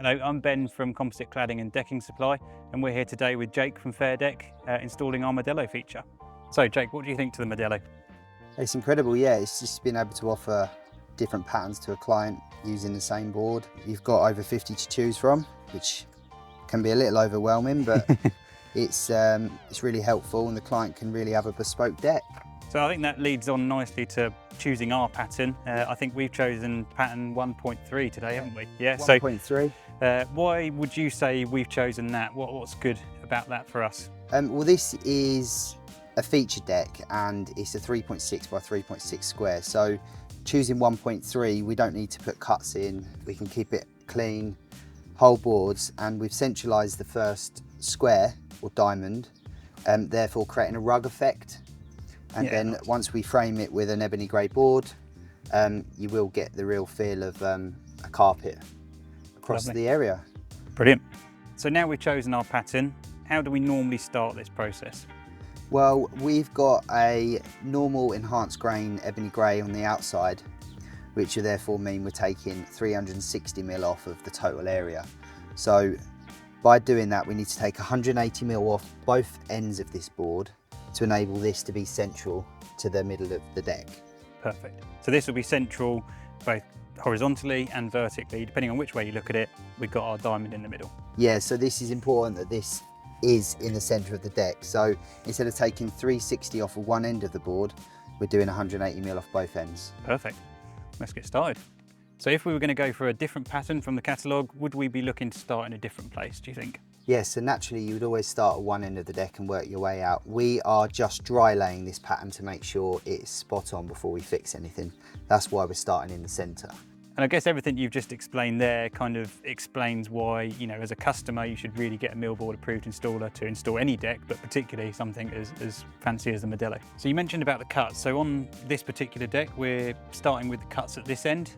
Hello, I'm Ben from Composite Cladding and Decking Supply, and we're here today with Jake from Fairdeck installing our Modello feature. So Jake, what do you think to the Modello? It's incredible, yeah. It's just been able to offer different patterns to a client using the same board. You've got over 50 to choose from, which can be a little overwhelming, but it's really helpful, and the client can really have a bespoke deck. So I think that leads on nicely to choosing our pattern. I think we've chosen pattern 1.3 today, haven't we? Yeah. 1.3. So why would you say we've chosen that? What's good about that for us? Well, this is a feature deck, and it's a 3.6 by 3.6 square. So choosing 1.3, we don't need to put cuts in. We can keep it clean, whole boards, and we've centralised the first square or diamond, therefore creating a rug effect. And then once we frame it with an ebony grey board, you will get the real feel of a carpet across the area. Brilliant. So now we've chosen our pattern, how do we normally start this process? Well, we've got a normal enhanced grain ebony grey on the outside, which will therefore mean we're taking 360mm off of the total area. So by doing that, we need to take 180mm off both ends of this board to enable this to be central to the middle of the deck. Perfect. So this will be central both horizontally and vertically, depending on which way you look at it. We've got our diamond in the middle. Yeah, so this is important that this is in the centre of the deck. So instead of taking 360 off of one end of the board, we're doing 180mm off both ends. Perfect. Let's get started. So if we were going to go for a different pattern from the catalogue, would we be looking to start in a different place, do you think? Yes, so naturally you would always start at one end of the deck and work your way out. We are just dry laying this pattern to make sure it's spot on before we fix anything. That's why we're starting in the centre. And I guess everything you've just explained there kind of explains why, you know, as a customer, you should really get a Millboard approved installer to install any deck, but particularly something as fancy as the Modello. So you mentioned about the cuts. So on this particular deck, we're starting with the cuts at this end.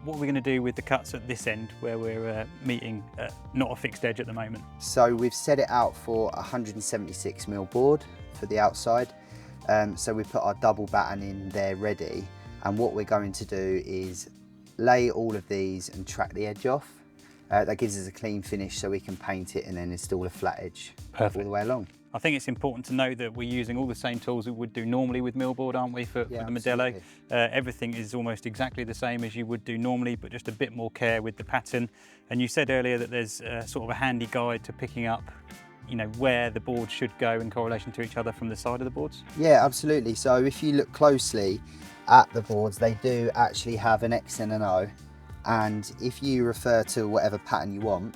What are we going to do with the cuts at this end where we're meeting not a fixed edge at the moment? So we've set it out for 176mm board for the outside. So we put our double batten in there ready. And what we're going to do is lay all of these and track the edge off. That gives us a clean finish so we can paint it and then install a flat edge all the way along. I think it's important to note that we're using all the same tools we would do normally with Millboard, aren't we, for the Modello? Everything is almost exactly the same as you would do normally, but just a bit more care with the pattern. And you said earlier that there's sort of a handy guide to picking up, you know, where the boards should go in correlation to each other from the side of the boards? Yeah, absolutely. So if you look closely at the boards, they do actually have an X and an O. And if you refer to whatever pattern you want,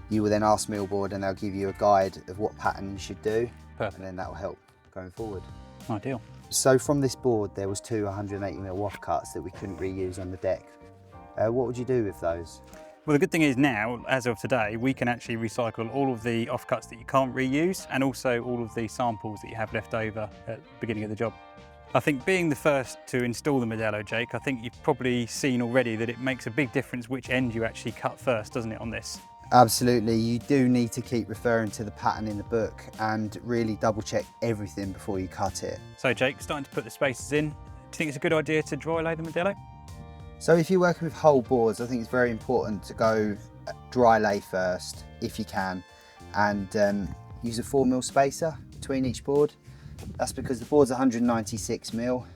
you will then ask Millboard and they'll give you a guide of what pattern you should do. Perfect. And then that will help going forward. Ideal. So from this board, there was two 180mm offcuts that we couldn't reuse on the deck. What would you do with those? Well, the good thing is now, as of today, we can actually recycle all of the offcuts that you can't reuse and also all of the samples that you have left over at the beginning of the job. I think being the first to install the Modello, Jake, I think you've probably seen already that it makes a big difference which end you actually cut first, doesn't it, on this? Absolutely, you do need to keep referring to the pattern in the book and really double check everything before you cut it. So Jake, starting to put the spaces in, do you think it's a good idea to dry lay the Modello? So if you're working with whole boards, I think it's very important to go dry lay first, if you can, and use a 4mm spacer between each board. That's because the board's 196mm,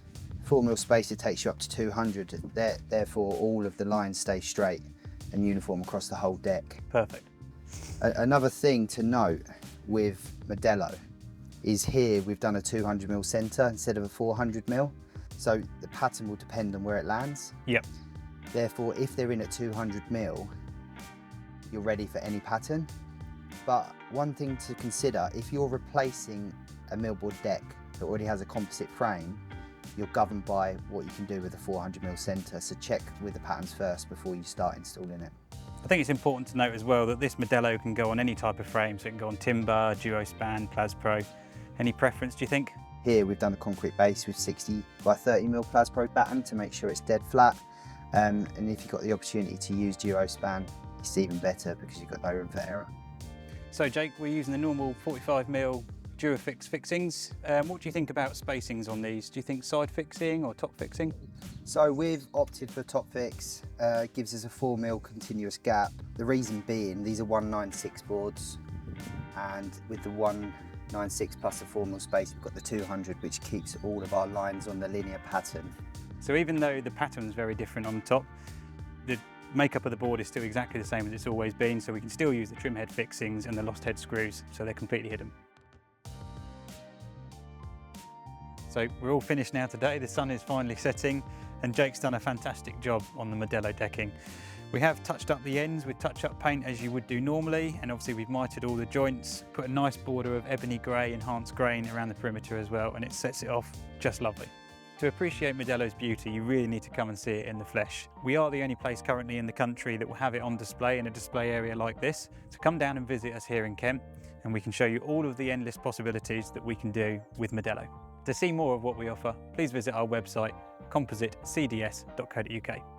4mm spacer takes you up to 200, therefore all of the lines stay straight and uniform across the whole deck. Perfect. Another thing to note with Modello is here we've done a 200mm centre instead of a 400mm, so the pattern will depend on where it lands. Yep. Therefore, if they're in at 200mm, you're ready for any pattern. But one thing to consider, if you're replacing a Millboard deck that already has a composite frame, you're governed by what you can do with a 400mm centre, so check with the patterns first before you start installing it. I think it's important to note as well that this Modello can go on any type of frame, so it can go on timber, duospan, Plas-Pro. Any preference, do you think? Here we've done a concrete base with 60 by 30mm Plas-Pro batten to make sure it's dead flat, and if you've got the opportunity to use duospan, it's even better because you've got no room for error. So Jake, we're using the normal 45mm Durafix fixings. What do you think about spacings on these? Do you think side fixing or top fixing? So we've opted for top fix, gives us a 4mm continuous gap. The reason being, these are 196 boards, and with the 196 plus the 4mm space, we've got the 200, which keeps all of our lines on the linear pattern. So even though the pattern's very different on the top, the makeup of the board is still exactly the same as it's always been, so we can still use the trim head fixings and the lost head screws, so they're completely hidden. So we're all finished now today. The sun is finally setting, and Jake's done a fantastic job on the Modello decking. We have touched up the ends with touch-up paint as you would do normally, and obviously we've mitered all the joints, put a nice border of ebony grey enhanced grain around the perimeter as well, and it sets it off just lovely. To appreciate Modello's beauty, you really need to come and see it in the flesh. We are the only place currently in the country that will have it on display in a display area like this, so come down and visit us here in Kent, and we can show you all of the endless possibilities that we can do with Modello. To see more of what we offer, please visit our website, compositecds.co.uk.